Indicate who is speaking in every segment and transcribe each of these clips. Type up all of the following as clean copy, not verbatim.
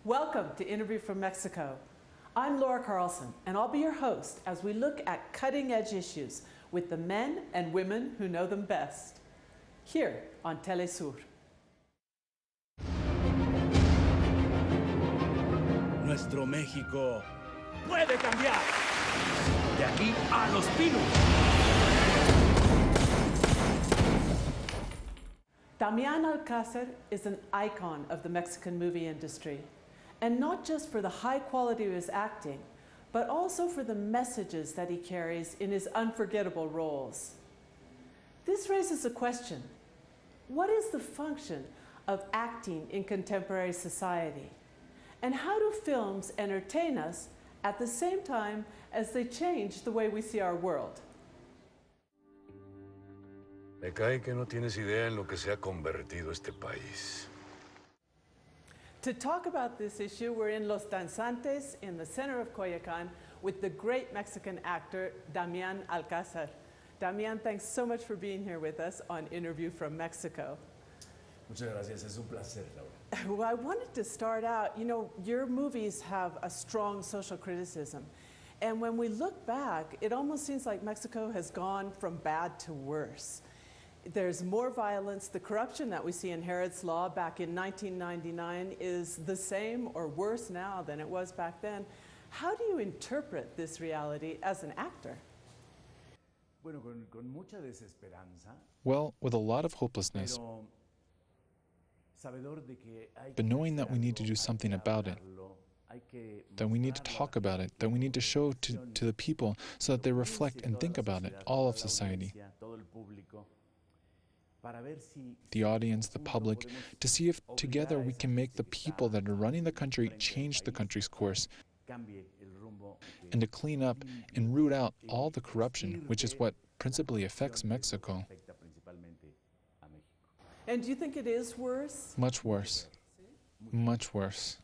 Speaker 1: Welcome to Interview from Mexico. I'm Laura Carlsen, and I'll be your host as we look at cutting-edge issues with the men and women who know them best, here on teleSUR.
Speaker 2: Nuestro México puede cambiar. De aquí a Los Pinos.
Speaker 1: Damian Alcazar is an icon of the Mexican movie industry, and not just for the high quality of his acting, but also for the messages that he carries in his unforgettable roles. This raises a question: what is the function of acting in contemporary society? And how do films entertain us at the same time as they change the way we see our world?
Speaker 3: Me cae que no tienes idea en lo que se ha convertido este país.
Speaker 1: To talk about this issue, we're in Los Danzantes in the center of Coyoacán with the great Mexican actor, Damian Alcazar. Damian, thanks so much for being here with us on Interview from Mexico.
Speaker 2: Muchas gracias, es un placer, Laura.
Speaker 1: Well, I wanted to start out, your movies have a strong social criticism. And when we look back, it almost seems like Mexico has gone from bad to worse. There's more violence. The corruption that we see in Herod's Law back in 1999 is the same or worse now than it was back then. How do you interpret this reality as an actor?
Speaker 2: Bueno, con mucha desesperanza.
Speaker 4: Well, with a lot of hopelessness, but knowing that we need to do something about it, that we need to talk about it, that we need to show to the people so that they reflect and think about it, all of society, the audience, the public, to see if together we can make the people that are running the country change the country's course, and to clean up and root out all the corruption, which is what principally affects Mexico.
Speaker 1: And do you think it is worse?
Speaker 4: Much worse. Much worse.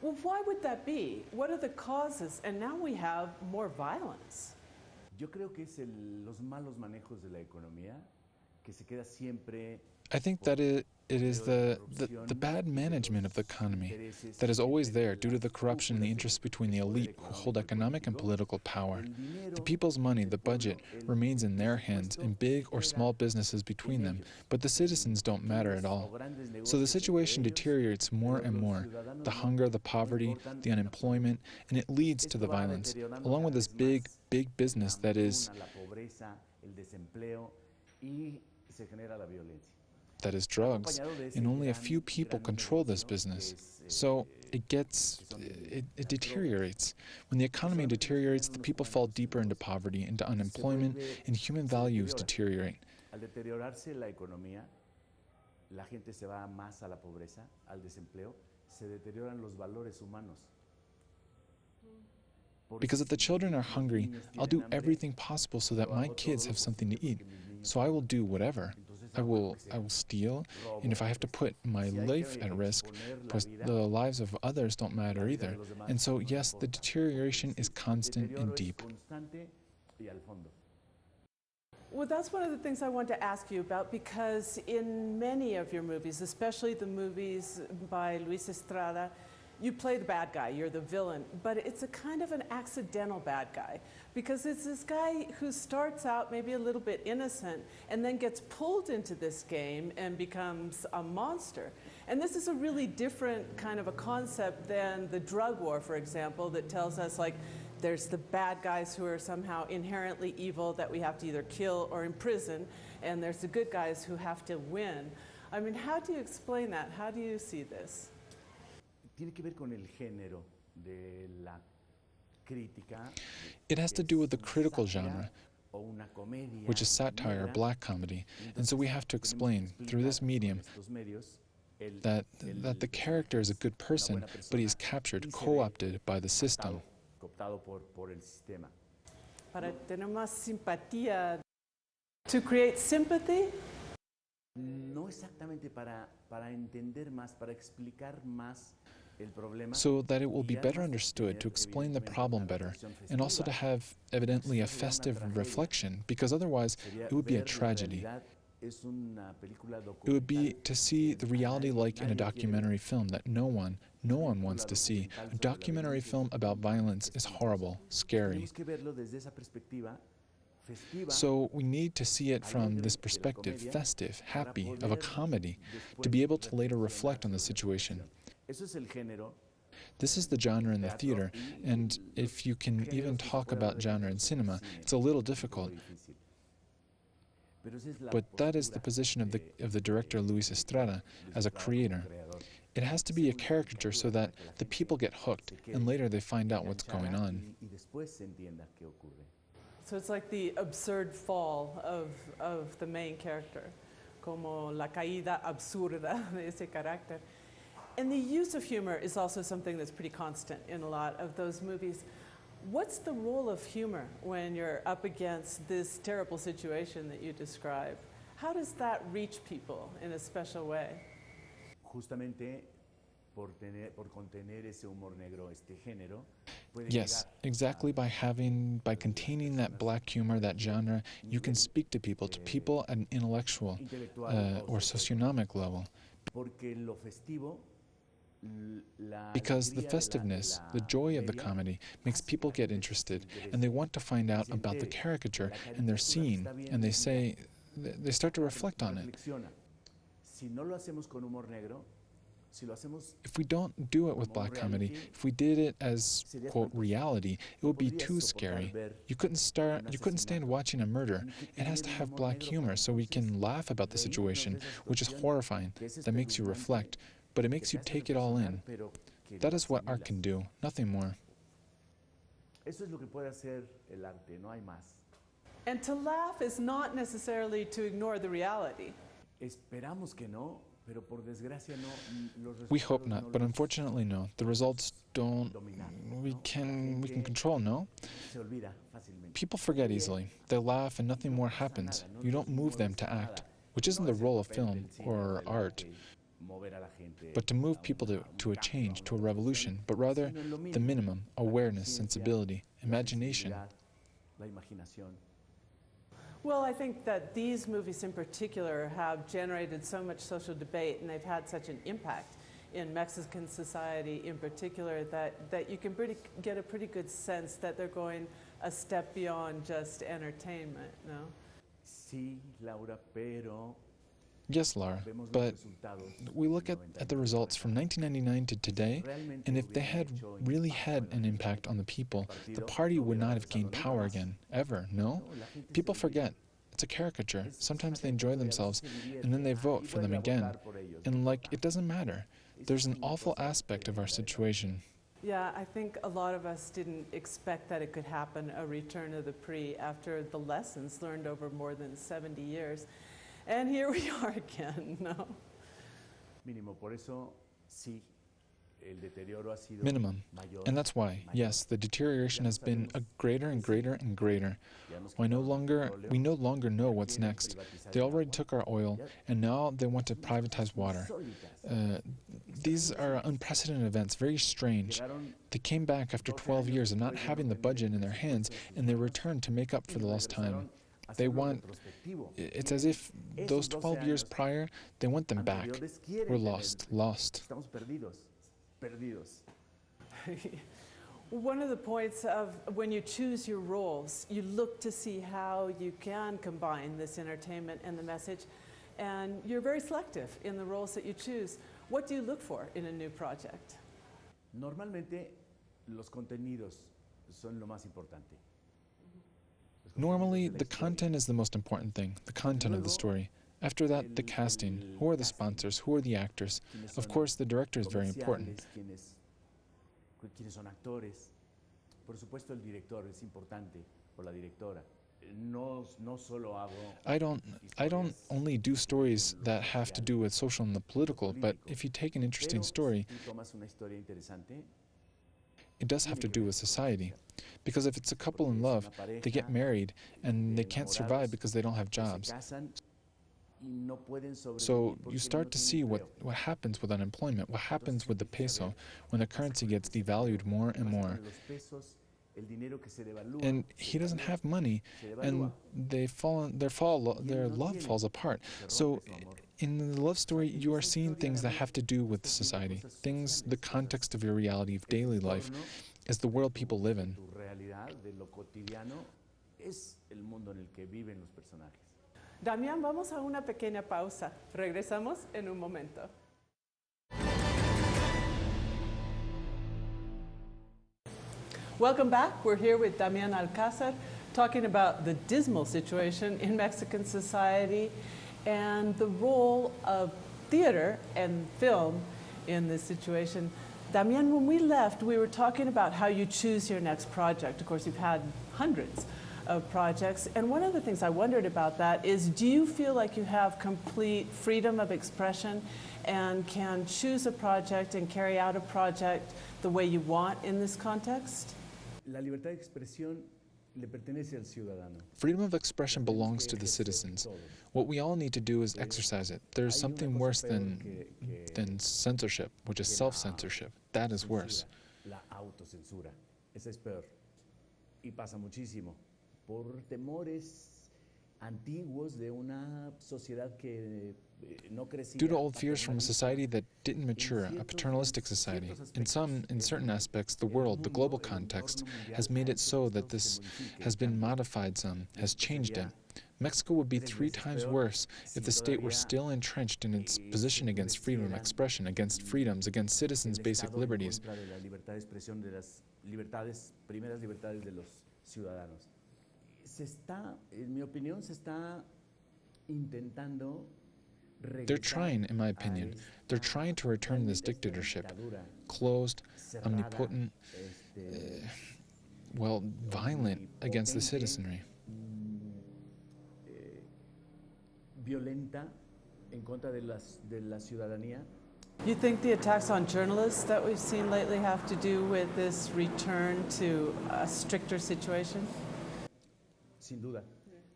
Speaker 1: Well, why would that be? What are the causes? And now we have more violence.
Speaker 2: Yo creo que es los malos manejos de la economía que se queda siempre.
Speaker 4: I think that it is the bad management of the economy that is always there due to the corruption and the interests between the elite who hold economic and political power. The people's money, the budget, remains in their hands in big or small businesses between them, but the citizens don't matter at all. So the situation deteriorates more and more. The hunger, the poverty, the unemployment, and it leads to the violence, along with this big business that is drugs, and only a few people control this business. So it deteriorates. When the economy deteriorates, the people fall deeper into poverty, into unemployment, and human values deteriorate.
Speaker 2: Al deteriorarse la economía, la gente se va más a la pobreza, al desempleo, se deterioran los valores humanos.
Speaker 4: Because if the children are hungry, I'll do everything possible so that my kids have something to eat. So I will do whatever. I will steal, and if I have to put my life at risk, because the lives of others don't matter either. And so, yes, the deterioration is constant and deep.
Speaker 1: Well, that's one of the things I want to ask you about, because in many of your movies, especially the movies by Luis Estrada, you play the bad guy, you're the villain, but it's a kind of an accidental bad guy, because it's this guy who starts out maybe a little bit innocent and then gets pulled into this game and becomes a monster. And this is a really different kind of a concept than the drug war, for example, that tells us like there's the bad guys who are somehow inherently evil that we have to either kill or imprison, and there's the good guys who have to win. I mean, how do you explain that? How do you see this?
Speaker 4: It has to do with the critical genre, which is satire or black comedy. And so we have to explain through this medium that the character is a good person, but he is captured, co-opted by the system.
Speaker 1: Para tener más simpatía. To create sympathy?
Speaker 2: No exactamente para entender más, para explicar más.
Speaker 4: So that it will be better understood, to explain the problem better, and also to have evidently a festive reflection, because otherwise it would be a tragedy. It would be to see the reality like in a documentary film, that no one no one wants to see. A documentary film about violence is horrible, scary. So we need to see it from this perspective, festive, happy, of a comedy, to be able to later reflect on the situation. This is the genre in the theater, and if you can even talk about genre in cinema, it's a little difficult. But that is the position of the director Luis Estrada as a creator. It has to be a caricature so that the people get hooked, and later they find out what's going on.
Speaker 1: So it's like the absurd fall of the main character, como la caída absurda de ese carácter. And the use of humor is also something that's pretty constant in a lot of those movies. What's the role of humor when you're up against this terrible situation that you describe? How does that reach people in a special way?
Speaker 4: Yes, exactly by containing that black humor, that genre, you can speak to people at an intellectual or socioeconomic level. Because the festiveness, the joy of the comedy makes people get interested, and they want to find out about the caricature, and they're seeing, and they start to reflect on it. If we don't do it with black comedy, if we did it as, quote, reality, it would be too scary. You couldn't stand watching a murder. It has to have black humor so we can laugh about the situation, which is horrifying. That makes you reflect, but it makes you take it all in. That is what art can do, nothing more.
Speaker 1: And to laugh is not necessarily to ignore the reality.
Speaker 4: We hope not, but unfortunately no. The results don't... We can control, no? People forget easily. They laugh and nothing more happens. You don't move them to act, which isn't the role of film or art. But to move people to a change, to a revolution, but rather the minimum: awareness, sensibility, imagination.
Speaker 1: Well, I think that these movies in particular have generated so much social debate, and they've had such an impact in Mexican society in particular, that you can get a pretty good sense that they're going a step beyond just entertainment, no?
Speaker 2: Sí, Laura, pero...
Speaker 4: Yes, Laura, but we look at the results from 1999 to today, and if they had really had an impact on the people, the party would not have gained power again, ever, no? People forget. It's a caricature. Sometimes they enjoy themselves, and then they vote for them again. And, it doesn't matter. There's an awful aspect of our situation.
Speaker 1: Yeah, I think a lot of us didn't expect that it could happen, a return of the PRI, after the lessons learned over more than 70 years. And here we are again, no?
Speaker 4: Minimum. And that's why, yes, the deterioration has been greater and greater and greater. We no longer know what's next. They already took our oil, and now they want to privatize water. These are unprecedented events, very strange. They came back after 12 years of not having the budget in their hands, and they returned to make up for the lost time. It's as if those 12 years prior, they want them back. We're lost.
Speaker 1: One of the points of when you choose your roles, you look to see how you can combine this entertainment and the message, and you're very selective in the roles that you choose. What do you look for in a new project?
Speaker 2: Normalmente, los contenidos son lo más importante.
Speaker 4: Normally, the content is the most important thing, the content of the story. After that, the casting. Who are the sponsors? Who are the actors? Of course, the director is very important.
Speaker 2: ¿Quiénes son actores? Por supuesto, el director es importante, o la directora. No solo hago...
Speaker 4: I don't only do stories that have to do with social and the political, but if you take an interesting story, it does have to do with society. Because if it's a couple in love, they get married and they can't survive because they don't have jobs. So you start to see what happens with unemployment, what happens with the peso when the currency gets devalued more and more. And he doesn't have money, and their love falls apart. So In the love story, you are seeing things that have to do with society, things, the context of your reality of daily life is the world people live in.
Speaker 1: Damián, vamos a una pequeña pausa. Regresamos en un momento. Welcome back. We're here with Damian Alcazar talking about the dismal situation in Mexican society and the role of theater and film in this situation. Damian, when we left, we were talking about how you choose your next project. Of course, you've had hundreds of projects. And one of the things I wondered about that is, do you feel like you have complete freedom of expression and can choose a project and carry out a project the way you want in this context?
Speaker 2: La libertad de expresión le pertenece al ciudadano.
Speaker 4: Freedom of expression belongs to the citizens. What we all need to do is exercise it. There's something worse than censorship, which is self-censorship. That is worse.
Speaker 2: La autocensura. Esa es peor. Y pasa muchísimo por temores antiguos de una sociedad que no crecía.
Speaker 4: Due to old fears from a society that didn't mature, a paternalistic society. In certain aspects, the world, the global context, has made it so that this has been modified some, has changed it. Mexico would be 3 times worse if the state were still entrenched in its position against freedom of expression, against freedoms, against citizens' basic liberties. They're trying, in my opinion, they're trying to return this dictatorship, closed, omnipotent, well, violent against the citizenry.
Speaker 2: Violenta en contra de la ciudadanía.
Speaker 1: You think the attacks on journalists that we've seen lately have to do with this return to a stricter situation?
Speaker 2: Sin duda.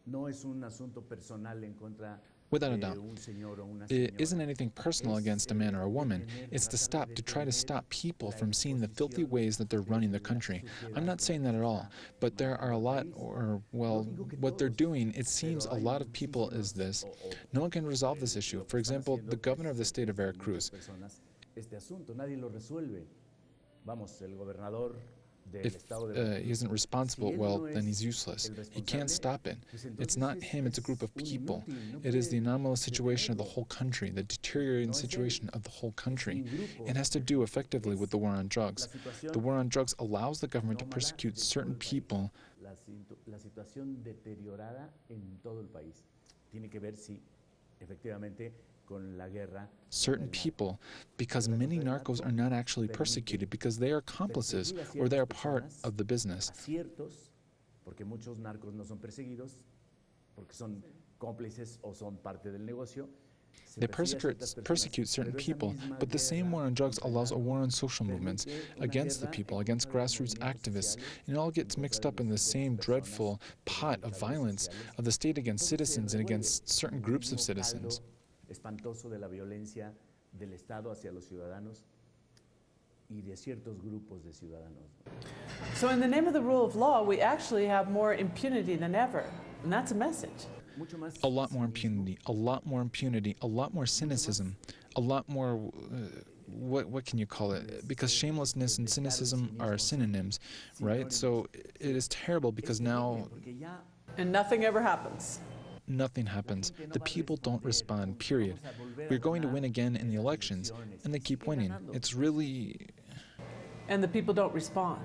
Speaker 2: No es un asunto personal en contra.
Speaker 4: Without a doubt. It isn't anything personal against a man or a woman. It's to try to stop people from seeing the filthy ways that they're running the country. I'm not saying that at all, but there are a lot, or, well, what they're doing, it seems a lot of people is this. No one can resolve this issue. For example, the governor of the state of Veracruz. If he isn't responsible, well, then he's useless. He can't stop it. It's not him, it's a group of people. It is the anomalous situation of the whole country, the deteriorating situation of the whole country. It has to do effectively with the war on drugs. The war on drugs allows the government to persecute certain people.
Speaker 2: La situación deteriorada en todo el país tiene que ver si efectivamente
Speaker 4: certain people, because many narcos are not actually persecuted because they are accomplices or they are part of the business.
Speaker 2: Porque muchos narcos no son perseguidos porque son cómplices o son parte del negocio.
Speaker 4: They persecute certain people, but the same war on drugs allows a war on social movements, against the people, against grassroots activists, and it all gets mixed up in the same dreadful pot of violence of the state against citizens and against certain groups of citizens.
Speaker 2: Espantoso de la violencia del Estado hacia los ciudadanos y de ciertos grupos de ciudadanos.
Speaker 1: So in the name of the rule of law, we actually have more impunity than ever, and that's a message.
Speaker 4: A lot more impunity, a lot more impunity, a lot more cynicism, a lot more, what can you call it? Because shamelessness and cynicism are synonyms, right? So it is terrible because now...
Speaker 1: And nothing ever happens.
Speaker 4: Nothing happens. The people don't respond, period. We're going to win again in the elections, and they keep winning. It's really...
Speaker 1: And the people don't respond.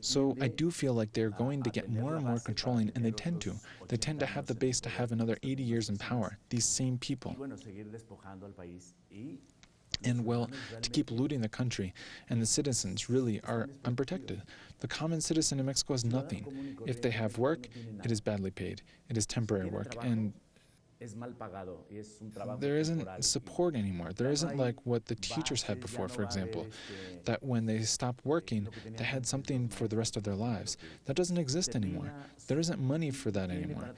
Speaker 4: So I do feel like they're going to get more and more controlling, and they tend to. They tend to have the base to have another 80 years in power, these same people. And, well, to keep looting the country, and the citizens really are unprotected. The common citizen in Mexico has nothing. If they have work, it is badly paid. It is temporary work, and there isn't support anymore. There isn't like what the teachers had before, for example, that when they stopped working, they had something for the rest of their lives. That doesn't exist anymore. There isn't money for that anymore.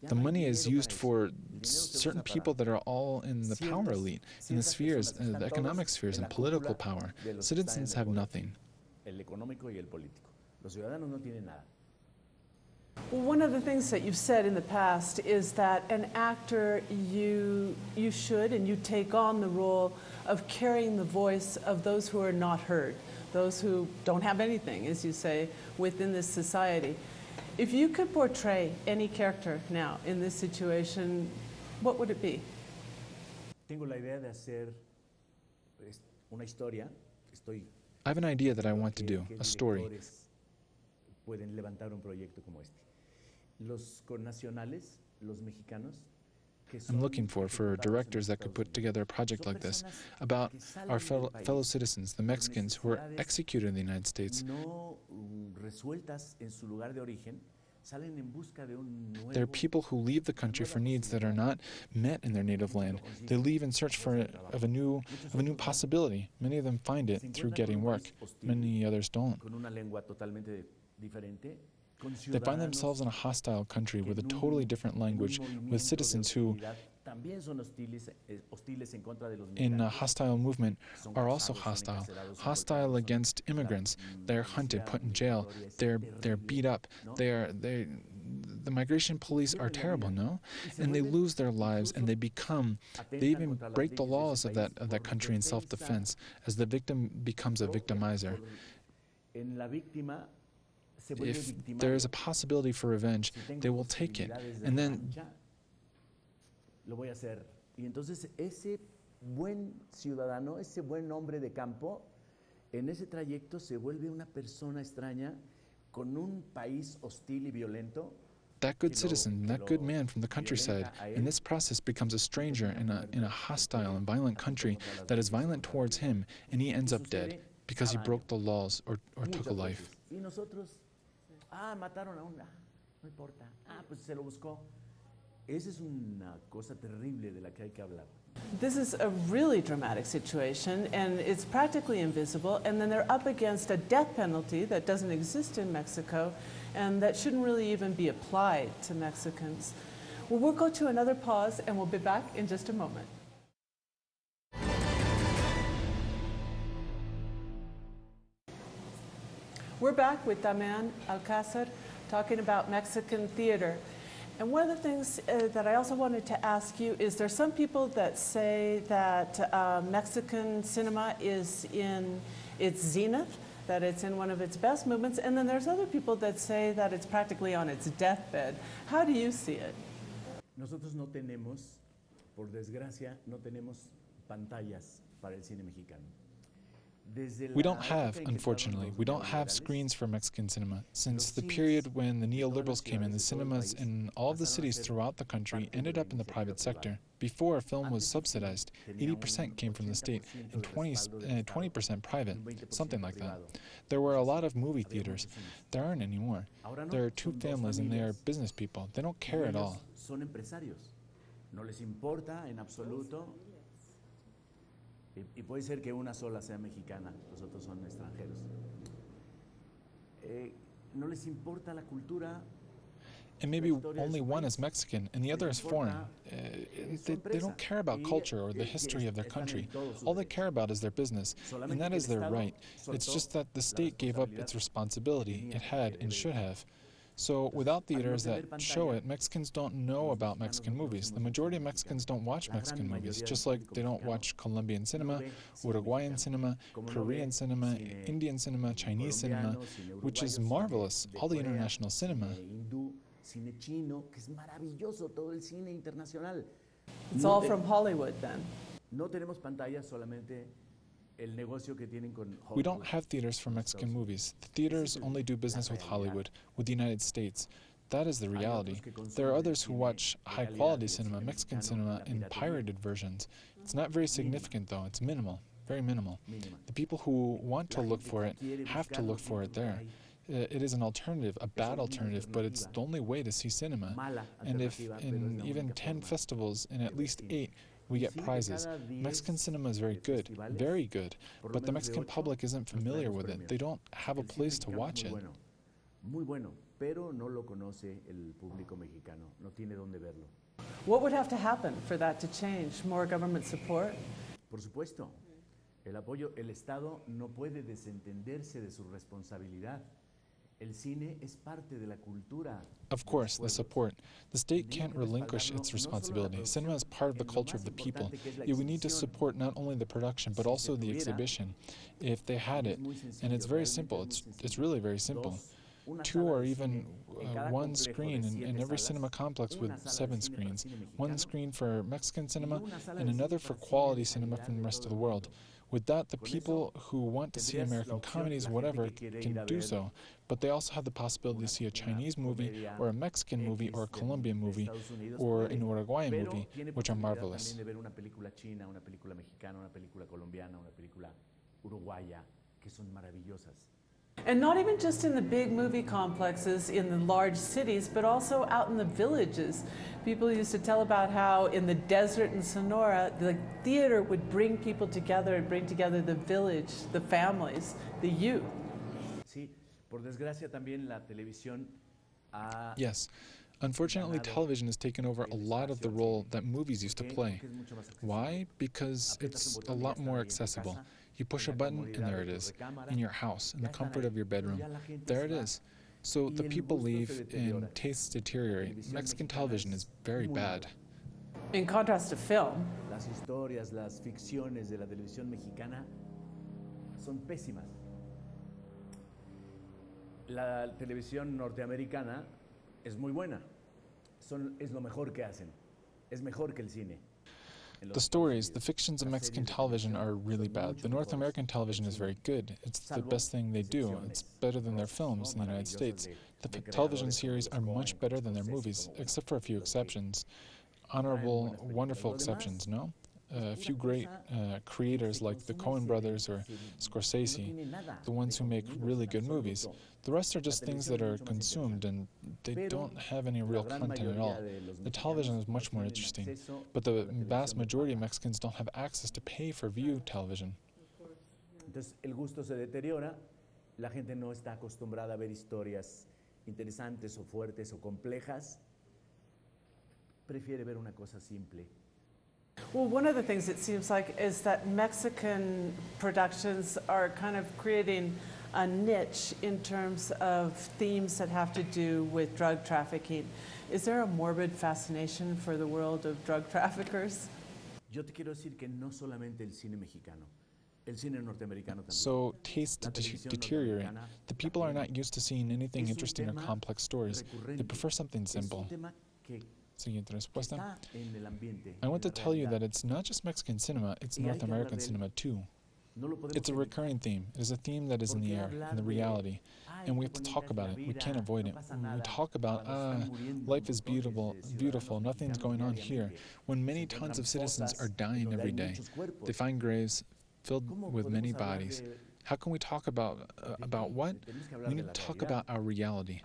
Speaker 4: The money is used for certain people that are all in the power elite, in the spheres, the economic spheres and political power. Citizens have nothing.
Speaker 1: Well, one of the things that you've said in the past is that an actor, you should and you take on the role of carrying the voice of those who are not heard, those who don't have anything, as you say, within this society. If you could portray any character now in this situation, what would it be?
Speaker 2: Tengo la idea de hacer una historia.
Speaker 4: I have an idea that I want to do, a story.
Speaker 2: Pueden levantar un proyecto como este. Los connacionales, los mexicanos,
Speaker 4: I'm looking for directors that could put together a project like this about our fellow citizens, the Mexicans who are executed in the United States.
Speaker 2: No resueltas en su lugar de origen.
Speaker 4: There are people who leave the country for needs that are not met in their native land. They leave in search of a new possibility. Many of them find it through getting work. Many others don't. They find themselves in a hostile country with a totally different language, with citizens who, in a hostile movement, are also hostile against immigrants. They're hunted, put in jail. They're beat up. The migration police are terrible, no? And they lose their lives, and they even break the laws of that country in self-defense, as the victim becomes a victimizer. If there is a possibility for revenge, they will take it, and then
Speaker 2: lo voy a hacer. Y entonces ese buen ciudadano, ese buen hombre de campo, en ese trayecto se vuelve una persona extraña con un país hostil y violento.
Speaker 4: That good citizen, that good man from the countryside, in this process becomes a stranger in a hostile and violent country that is violent towards him, and he ends up dead because he broke the laws or took a life.
Speaker 2: Y nosotros, mataron a una, no importa, pues se lo buscó. Esa es una cosa terrible de la que hay que hablar.
Speaker 1: This is a really dramatic situation, and it's practically invisible, and then they're up against a death penalty that doesn't exist in Mexico, and that shouldn't really even be applied to Mexicans. Well, we'll go to another pause, and we'll be back in just a moment. We're back with Damian Alcazar talking about Mexican theater. And one of the things that I also wanted to ask you is there's some people that say that Mexican cinema is in its zenith, that it's in one of its best movements, and then there's other people that say that it's practically on its deathbed. How do you see it?
Speaker 2: Nosotros no tenemos, por desgracia, no tenemos pantallas para el cine mexicano.
Speaker 4: We don't have, unfortunately, we don't have screens for Mexican cinema. Since the period when the neoliberals came in, the cinemas in all of the cities throughout the country ended up in the private sector. Before, film was subsidized. 80% came from the state and 20% private, something like that. There were a lot of movie theaters. There aren't anymore. There are two families and they are business people. They don't care at all.
Speaker 2: No les importa en absoluto. Y puede ser que una sola sea mexicana, los otros son extranjeros. No les importa la cultura.
Speaker 4: And maybe only one is Mexican and the other is foreign. They don't care about culture or the history of their country. All they care about is their business, and that is their right. It's just that the state gave up its responsibility it had and should have. So without theaters that show it, Mexicans don't know about Mexican movies. The majority of Mexicans don't watch Mexican movies, just like they don't watch Colombian cinema, Uruguayan cinema, Korean cinema, Indian cinema, Chinese cinema, which is marvelous, all the international cinema.
Speaker 1: It's all from Hollywood then.
Speaker 2: No tenemos pantallas, solamente
Speaker 4: we don't have theaters for Mexican movies. The theaters only do business with Hollywood, with the United States. That is the reality. There are others who watch high-quality cinema, Mexican cinema, in pirated versions. It's not very significant, though. It's minimal, very minimal. The people who want to look for it have to look for it there. It is an alternative, a bad alternative, but it's the only way to see cinema. And if in even 10 festivals, in at least 8, we get prizes. Mexican cinema is very good, but the Mexican public isn't familiar with it. They don't have a place to watch it.
Speaker 1: What would have to happen for that to change? More government support?
Speaker 2: Por supuesto. El Estado no puede desentenderse de su responsabilidad. El cine es parte de la cultura.
Speaker 4: Of course, the support. The state can't relinquish its responsibility. Cinema is part of the culture of the people. Yet we need to support not only the production, but also the exhibition, if they had it. And it's very simple. It's really very simple. 2 or even one screen in every cinema complex with 7 screens. One screen for Mexican cinema and another for quality cinema from the rest of the world. With that, the people who want to see American comedies, whatever, can do so. But they also have the possibility to see a Chinese movie, or a Mexican movie, or a Colombian movie, or an Uruguayan movie, which are marvelous.
Speaker 1: And not even just in the big movie complexes in the large cities, but also out in the villages. People used to tell about how in the desert in Sonora, the theater would bring people together and bring together the village, the families, the youth.
Speaker 2: Sí, por desgracia también la televisión ha
Speaker 4: Yes. Unfortunately, television has taken over a lot of the role that movies used to play. Why? Because it's a lot more accessible. You push a button and there it is, in your house, in the comfort of your bedroom. There it is. So the people leave and tastes deteriorate. Mexican television is very bad.
Speaker 1: In contrast to film,
Speaker 2: Las historias, las ficciones de la televisión mexicana son pésimas. La televisión norteamericana es muy buena. Es lo mejor que hacen. Es mejor que el cine.
Speaker 4: The stories, the fictions of Mexican television are really bad. The North American television is very good. It's the best thing they do. It's better than their films in the United States. The television series are much better than their movies, except for a few exceptions. Honorable, wonderful exceptions, no? A few great creators like the Coen brothers or Scorsese, the ones who make really good movies. The rest are just things that are consumed and they don't have any real content at all. The television is much more interesting, but the vast majority of Mexicans don't have access to pay for view television.
Speaker 2: Entonces el gusto se deteriora, la gente no está acostumbrada a ver historias interesantes o fuertes o complejas, prefiere ver una cosa simple.
Speaker 1: well, one of the things it seems like is that Mexican productions are kind of creating a niche in terms of themes that have to do with drug trafficking. Is there a morbid fascination for the world of drug traffickers?
Speaker 2: Yo te quiero decir que no solamente el cine mexicano, el cine norteamericano también.
Speaker 4: So tastes deteriorate. The people are not used to seeing anything interesting or complex stories. They prefer something simple. Siguiente respuesta. I want to tell you that it's not just Mexican cinema, it's North American cinema too. It's a recurring theme. It is a theme that is in the air, in the reality. And we have to talk about it. We can't avoid it. We talk about, life is beautiful, nothing's going on here. When many tons of citizens are dying every day, they find graves filled with many bodies. How can we talk about what? We need to talk about our reality.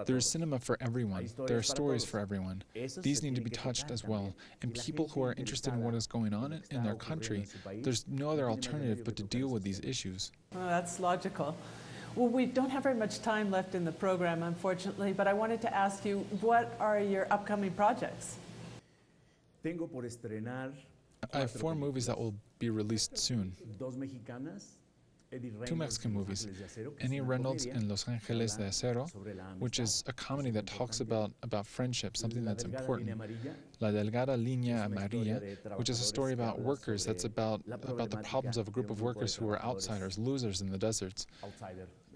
Speaker 4: There is cinema for everyone. There are stories for everyone. These need to be touched as well. And people who are interested in what is going on in their country, there's no other alternative but to deal with these issues.
Speaker 1: Oh, that's logical. Well, we don't have very much time left in the program, unfortunately, but I wanted to ask you, what are your upcoming projects?
Speaker 2: Tengo por estrenar
Speaker 4: I have 4 movies that will be released soon.
Speaker 2: dos mexicanas.
Speaker 4: 2 Mexican movies, Annie Reynolds and Los Ángeles de Acero, which is a comedy that talks about friendship, something that's important. La Delgada Línea Amarilla, which is a story about workers, that's about the problems of a group of workers who are outsiders, losers in the deserts.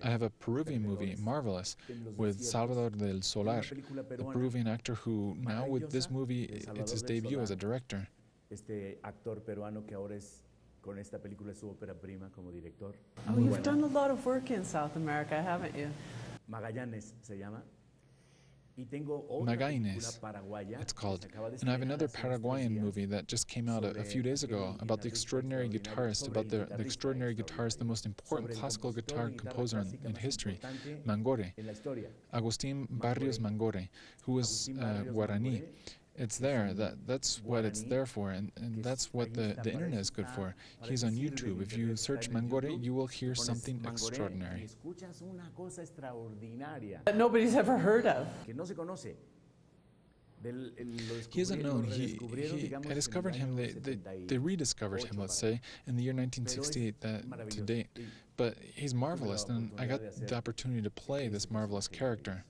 Speaker 4: I have a Peruvian movie, Marvelous, with Salvador del Solar, a Peruvian actor who now with this movie, it's his debut as a director.
Speaker 2: Este actor peruano que ahora es con esta película es su ópera prima como director.
Speaker 1: Oh, you've done a lot of work in South America, haven't you?
Speaker 2: Magallanes se llama. Y tengo otra película paraguaya,
Speaker 4: it's called. And I have another Paraguayan movie that just came out a few days ago about the extraordinary guitarist, the most important classical guitar composer in history, Mangore, Agustín Barrios Mangore, who was Guarani. It's there. That's what it's there for, and that's what the internet is good for. He's on YouTube. If you search Mangore, you will hear something extraordinary.
Speaker 1: That nobody's ever heard of.
Speaker 2: Que no se conoce.
Speaker 4: He isn't known. I discovered him, they rediscovered him, let's say, in the year 1968 to date. But he's marvelous, and I got the opportunity to play this marvelous character.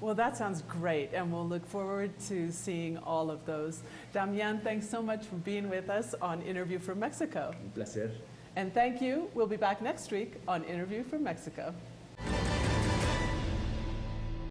Speaker 1: Well, that sounds great, and we'll look forward to seeing all of those. Damian, thanks so much for being with us on Interview from Mexico.
Speaker 2: Un placer.
Speaker 1: And thank you. We'll be back next week on Interview from Mexico.